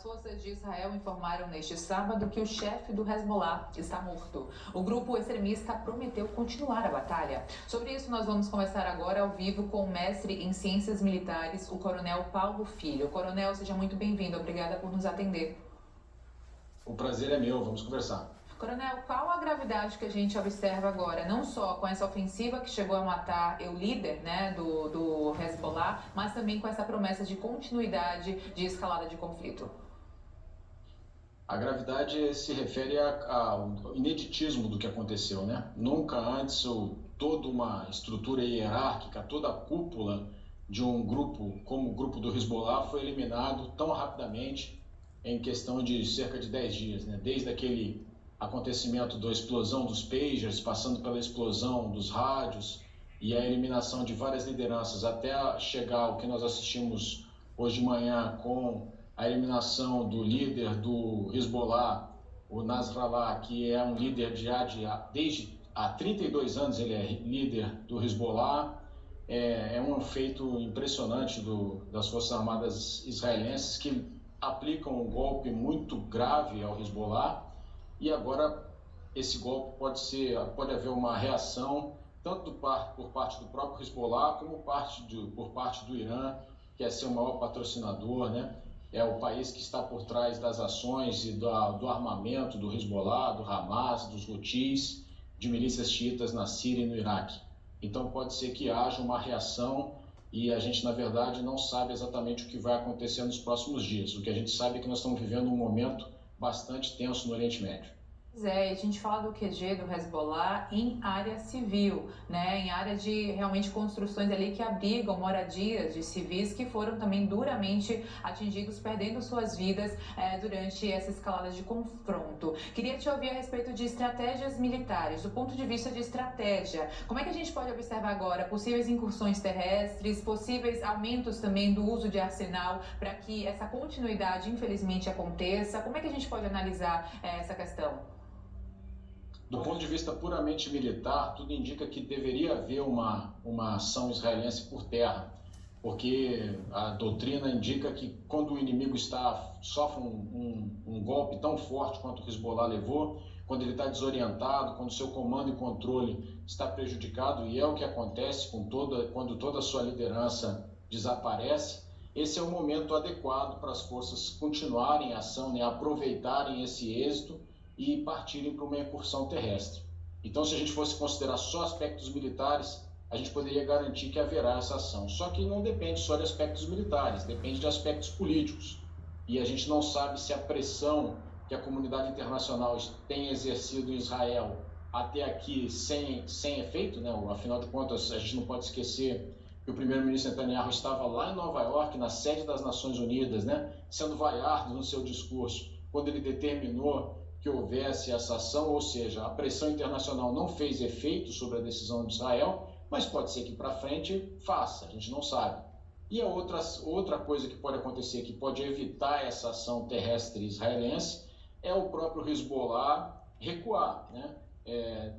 forças de Israel informaram neste sábado que o chefe do Hezbollah está morto. O grupo extremista prometeu continuar a batalha. Sobre isso, nós vamos conversar agora ao vivo com o mestre em Ciências Militares, o Coronel Paulo Filho. Coronel, seja muito bem-vindo. Obrigada por nos atender. O prazer é meu. Vamos conversar. Coronel, qual a gravidade que a gente observa agora, não só com essa ofensiva que chegou a matar o líder, do Hezbollah, mas também com essa promessa de continuidade de escalada de conflito? A gravidade se refere ao ineditismo do que aconteceu, né? Nunca antes toda uma estrutura hierárquica, toda a cúpula de um grupo como o grupo do Hezbollah foi eliminado tão rapidamente em questão de cerca de 10 dias, né? Desde aquele acontecimento da explosão dos pagers, passando pela explosão dos rádios e a eliminação de várias lideranças, até chegar ao que nós assistimos hoje de manhã com a eliminação do líder do Hezbollah, o Nasrallah, que é um líder desde há 32 anos, ele é líder do Hezbollah. É um feito impressionante das Forças Armadas israelenses, que aplicam um golpe muito grave ao Hezbollah. E agora esse golpe pode haver uma reação tanto por parte do próprio Hezbollah como por parte do Irã, que é seu maior patrocinador, né? É o país que está por trás das ações e do armamento do Hezbollah, do Hamas, dos Houthis, de milícias xiitas na Síria e no Iraque. Então pode ser que haja uma reação e a gente, na verdade, não sabe exatamente o que vai acontecer nos próximos dias. O que a gente sabe é que nós estamos vivendo um momento bastante tenso no Oriente Médio. A gente fala do QG do Hezbollah em área civil, né? Em área de realmente construções ali que abrigam moradias de civis que foram também duramente atingidos, perdendo suas vidas durante essa escalada de confronto. Queria te ouvir a respeito de estratégias militares, do ponto de vista de estratégia. Como é que a gente pode observar agora possíveis incursões terrestres, possíveis aumentos também do uso de arsenal para que essa continuidade, infelizmente, aconteça? Como é que a gente pode analisar essa questão? Do ponto de vista puramente militar, tudo indica que deveria haver uma ação israelense por terra, porque a doutrina indica que quando o inimigo sofre um golpe tão forte quanto o Hezbollah levou, quando ele está desorientado, quando o seu comando e controle está prejudicado, e é o que acontece quando toda a sua liderança desaparece, esse é o momento adequado para as forças continuarem a ação, né, aproveitarem esse êxito e partirem para uma incursão terrestre. Então, se a gente fosse considerar só aspectos militares, a gente poderia garantir que haverá essa ação. Só que não depende só de aspectos militares, depende de aspectos políticos. E a gente não sabe se a pressão que a comunidade internacional tem exercido em Israel até aqui sem efeito, né? Afinal de contas, a gente não pode esquecer que o primeiro-ministro Netanyahu estava lá em Nova York, na sede das Nações Unidas, né? Sendo vaiardo no seu discurso, quando ele determinou que houvesse essa ação, ou seja, a pressão internacional não fez efeito sobre a decisão de Israel, mas pode ser que para frente faça, a gente não sabe. E a outra coisa que pode acontecer, que pode evitar essa ação terrestre israelense, é o próprio Hezbollah recuar, né?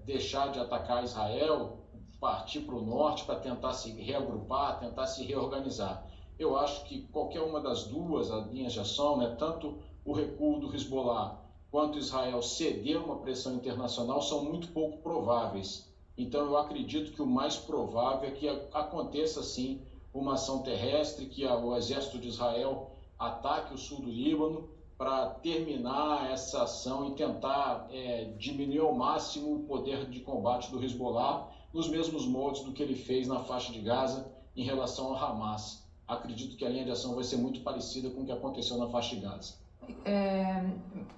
Deixar de atacar Israel, partir para o norte para tentar se reagrupar, tentar se reorganizar. Eu acho que qualquer uma das duas linhas de ação, né, tanto o recuo do Hezbollah quanto Israel ceder uma pressão internacional, são muito pouco prováveis. Então eu acredito que o mais provável é que aconteça sim uma ação terrestre, que o exército de Israel ataque o sul do Líbano para terminar essa ação e tentar diminuir ao máximo o poder de combate do Hezbollah, nos mesmos moldes do que ele fez na faixa de Gaza em relação ao Hamas. Acredito que a linha de ação vai ser muito parecida com o que aconteceu na faixa de Gaza.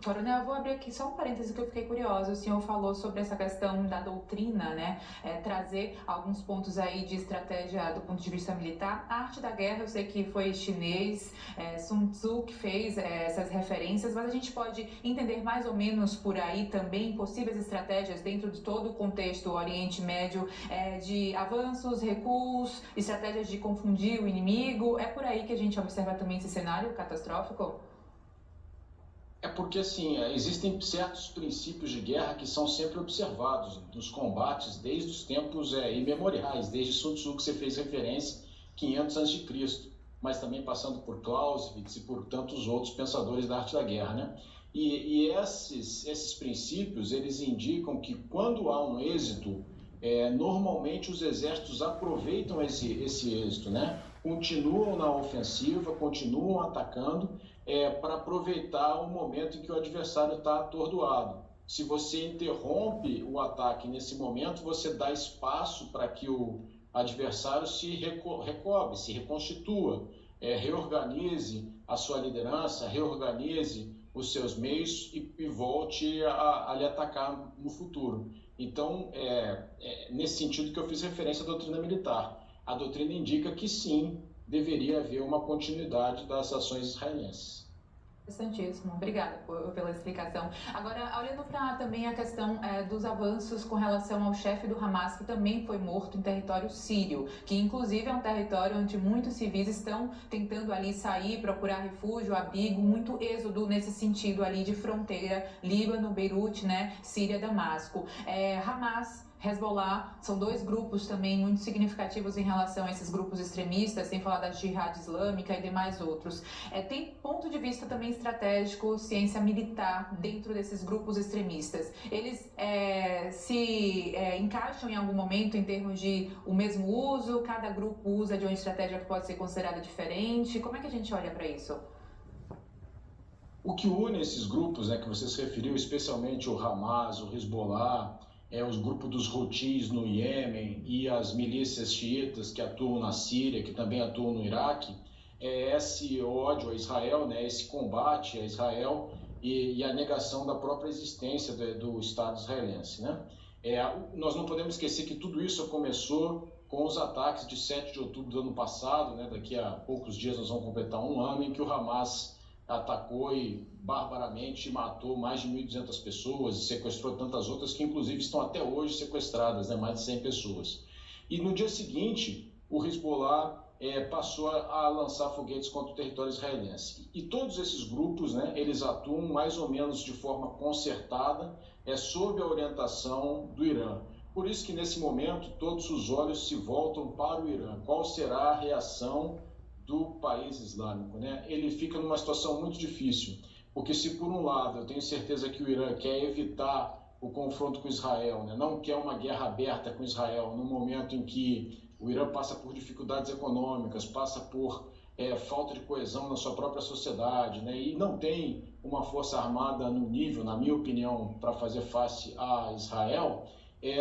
Coronel, eu vou abrir aqui só um parêntese que eu fiquei curiosa. O senhor falou sobre essa questão da doutrina, né? Trazer alguns pontos aí de estratégia do ponto de vista militar. A arte da guerra, eu sei que foi chinês, Sun Tzu que fez essas referências, mas a gente pode entender mais ou menos por aí também possíveis estratégias dentro de todo o contexto Oriente Médio, de avanços, recuos, estratégias de confundir o inimigo. É por aí que a gente observa também esse cenário catastrófico? É porque, assim, existem certos princípios de guerra que são sempre observados nos combates desde os tempos imemoriais, desde Sun Tzu, que você fez referência, 500 a.C. mas também passando por Clausewitz e por tantos outros pensadores da arte da guerra, né? E esses princípios, eles indicam que quando há um êxito, normalmente os exércitos aproveitam esse êxito, né? Continuam na ofensiva, continuam atacando, para aproveitar o momento em que o adversário está atordoado. Se você interrompe o ataque nesse momento, você dá espaço para que o adversário se recobre, se reconstitua, reorganize a sua liderança, reorganize os seus meios e volte a lhe atacar no futuro. Então, nesse sentido que eu fiz referência à doutrina militar. A doutrina indica que sim, deveria haver uma continuidade das ações israelenses. Interessantíssimo, obrigada pela explicação. Agora, olhando para também a questão dos avanços com relação ao chefe do Hamas, que também foi morto em território sírio, que inclusive é um território onde muitos civis estão tentando ali sair, procurar refúgio, abrigo, muito êxodo nesse sentido ali de fronteira, Líbano, Beirute, né, Síria, Damasco. Hamas, Hezbollah, são dois grupos também muito significativos em relação a esses grupos extremistas, sem falar da Jihad Islâmica e demais outros. Tem ponto de vista também estratégico, ciência militar dentro desses grupos extremistas. Eles se encaixam em algum momento em termos de o mesmo uso, cada grupo usa de uma estratégia que pode ser considerada diferente? Como é que a gente olha para isso? O que une esses grupos, né, que você se referiu, especialmente o Hamas, o Hezbollah, os grupos dos Houthis no Iêmen e as milícias xiitas que atuam na Síria, que também atuam no Iraque, esse ódio a Israel, né, esse combate a Israel e a negação da própria existência do Estado israelense, né? Nós não podemos esquecer que tudo isso começou com os ataques de 7 de outubro do ano passado, né? Daqui a poucos dias nós vamos completar um ano, em que o Hamas atacou e barbaramente matou mais de 1.200 pessoas e sequestrou tantas outras que inclusive estão até hoje sequestradas, né? Mais de 100 pessoas. E no dia seguinte, o Hezbollah passou a lançar foguetes contra o território israelense. E todos esses grupos, né, eles atuam mais ou menos de forma concertada, sob a orientação do Irã. Por isso que nesse momento todos os olhos se voltam para o Irã. Qual será a reação do país islâmico, né? Ele fica numa situação muito difícil, porque se por um lado eu tenho certeza que o Irã quer evitar o confronto com Israel, né? Não quer uma guerra aberta com Israel no momento em que o Irã passa por dificuldades econômicas, passa por falta de coesão na sua própria sociedade, né? E não tem uma força armada no nível, na minha opinião, para fazer face a Israel,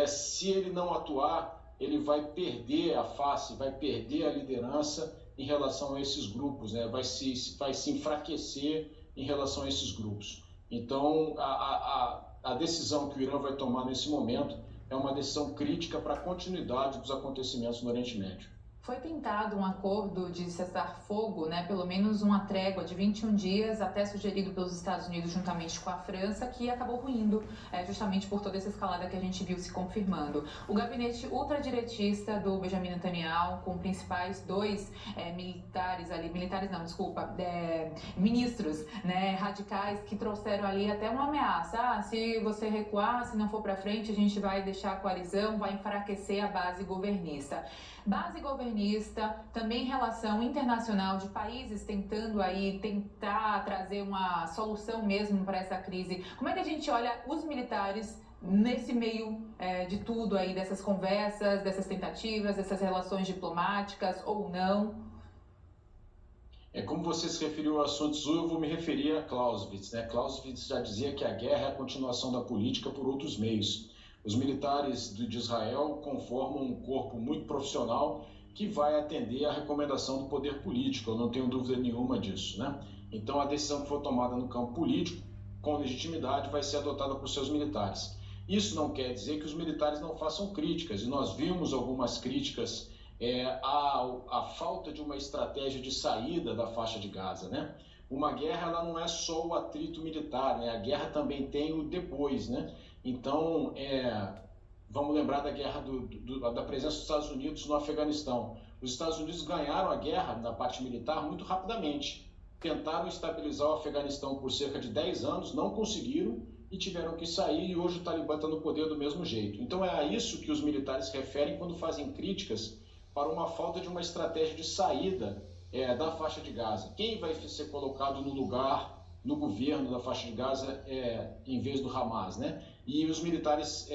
se ele não atuar, ele vai perder a face, vai perder a liderança em relação a esses grupos, né? vai se enfraquecer em relação a esses grupos. Então, a decisão que o Irã vai tomar nesse momento é uma decisão crítica para a continuidade dos acontecimentos no Oriente Médio. Foi tentado um acordo de cessar-fogo, né, pelo menos uma trégua de 21 dias, até sugerido pelos Estados Unidos juntamente com a França, que acabou ruindo justamente por toda essa escalada que a gente viu se confirmando. O gabinete ultradiretista do Benjamin Netanyahu, com principais dois ministros, né, radicais, que trouxeram ali até uma ameaça. Se você recuar, se não for para frente, a gente vai deixar a coalizão, vai enfraquecer a base governista. Base governista, também relação internacional de países tentando aí tentar trazer uma solução mesmo para essa crise. Como é que a gente olha os militares nesse meio de tudo aí, dessas conversas, dessas tentativas, dessas relações diplomáticas ou não? Como você se referiu ao assunto Sul, eu vou me referir a Clausewitz, né? Clausewitz já dizia que a guerra é a continuação da política por outros meios. Os militares de Israel conformam um corpo muito profissional que vai atender à recomendação do poder político, eu não tenho dúvida nenhuma disso, né? Então, a decisão que for tomada no campo político, com legitimidade, vai ser adotada por seus militares. Isso não quer dizer que os militares não façam críticas, e nós vimos algumas críticas à falta de uma estratégia de saída da faixa de Gaza, né? Uma guerra, ela não é só o atrito militar, né? A guerra também tem o depois, né? Então, vamos lembrar da guerra da presença dos Estados Unidos no Afeganistão. Os Estados Unidos ganharam a guerra na parte militar muito rapidamente. Tentaram estabilizar o Afeganistão por cerca de 10 anos, não conseguiram e tiveram que sair, e hoje o Talibã está no poder do mesmo jeito. Então é a isso que os militares se referem quando fazem críticas para uma falta de uma estratégia de saída da faixa de Gaza. Quem vai ser colocado no lugar, no governo da faixa de Gaza, em vez do Hamas, né? E os militares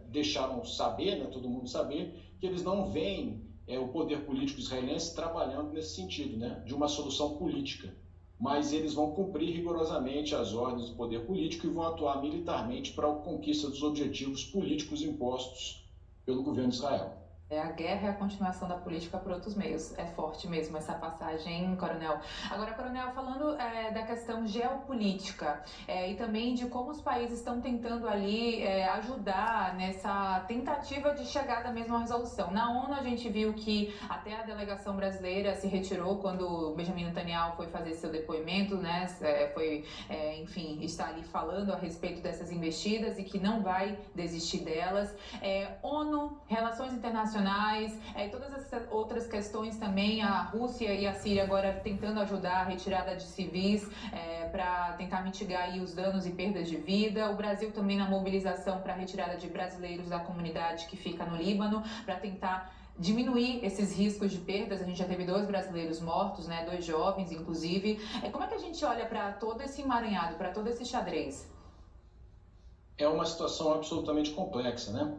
deixaram saber, né, todo mundo saber, que eles não veem o poder político israelense trabalhando nesse sentido, né, de uma solução política. Mas eles vão cumprir rigorosamente as ordens do poder político e vão atuar militarmente para a conquista dos objetivos políticos impostos pelo governo de Israel. A guerra é a continuação da política por outros meios. É forte mesmo essa passagem, Coronel. Agora, Coronel, falando da questão geopolítica e também de como os países estão tentando ali ajudar nessa tentativa de chegada mesmo à resolução. Na ONU, a gente viu que até a delegação brasileira se retirou quando Benjamin Netanyahu foi fazer seu depoimento, né? Enfim, está ali falando a respeito dessas investidas e que não vai desistir delas. ONU, relações internacionais, todas essas outras questões também, a Rússia e a Síria agora tentando ajudar a retirada de civis para tentar mitigar aí os danos e perdas de vida. O Brasil também na mobilização para a retirada de brasileiros da comunidade que fica no Líbano, para tentar diminuir esses riscos de perdas. A gente já teve 2 brasileiros mortos, né, 2 jovens inclusive. Como é que a gente olha para todo esse emaranhado, para todo esse xadrez? É uma situação absolutamente complexa, né?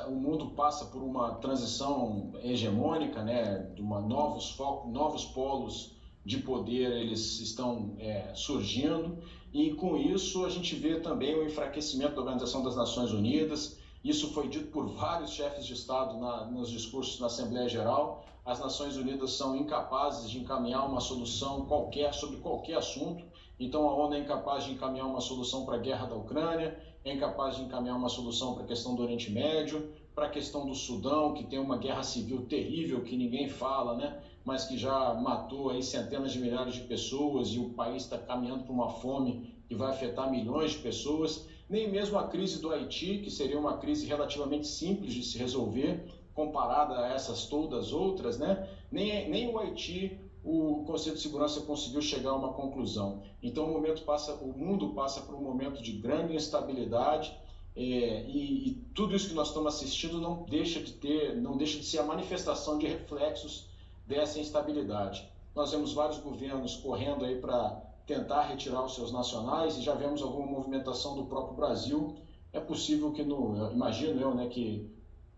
O mundo passa por uma transição hegemônica, né? Novos polos de poder eles estão surgindo, e com isso a gente vê também o enfraquecimento da Organização das Nações Unidas. Isso foi dito por vários chefes de Estado nos discursos na Assembleia Geral. As Nações Unidas são incapazes de encaminhar uma solução qualquer sobre qualquer assunto. Então a ONU é incapaz de encaminhar uma solução para a guerra da Ucrânia, é incapaz de encaminhar uma solução para a questão do Oriente Médio, para a questão do Sudão, que tem uma guerra civil terrível que ninguém fala, né? Mas que já matou aí centenas de milhares de pessoas e o país está caminhando para uma fome que vai afetar milhões de pessoas. Nem mesmo a crise do Haiti, que seria uma crise relativamente simples de se resolver, comparada a essas todas outras, né? Nem o Haiti o Conselho de Segurança conseguiu chegar a uma conclusão. Então o mundo passa por um momento de grande instabilidade e tudo isso que nós estamos assistindo não deixa de ser a manifestação de reflexos dessa instabilidade. Nós vemos vários governos correndo aí para tentar retirar os seus nacionais e já vemos alguma movimentação do próprio Brasil. É possível que, imagino eu, né, que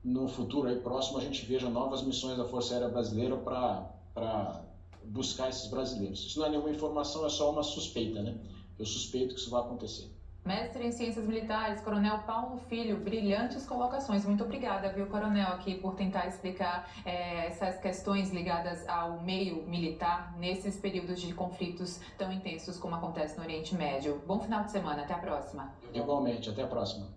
no futuro aí próximo a gente veja novas missões da Força Aérea Brasileira para buscar esses brasileiros. Isso não é nenhuma informação, é só uma suspeita, né? Eu suspeito que isso vai acontecer. Mestre em Ciências Militares, Coronel Paulo Filho, brilhantes colocações. Muito obrigada, viu, Coronel, aqui por tentar explicar essas questões ligadas ao meio militar nesses períodos de conflitos tão intensos como acontece no Oriente Médio. Bom final de semana, até a próxima. Igualmente, até a próxima.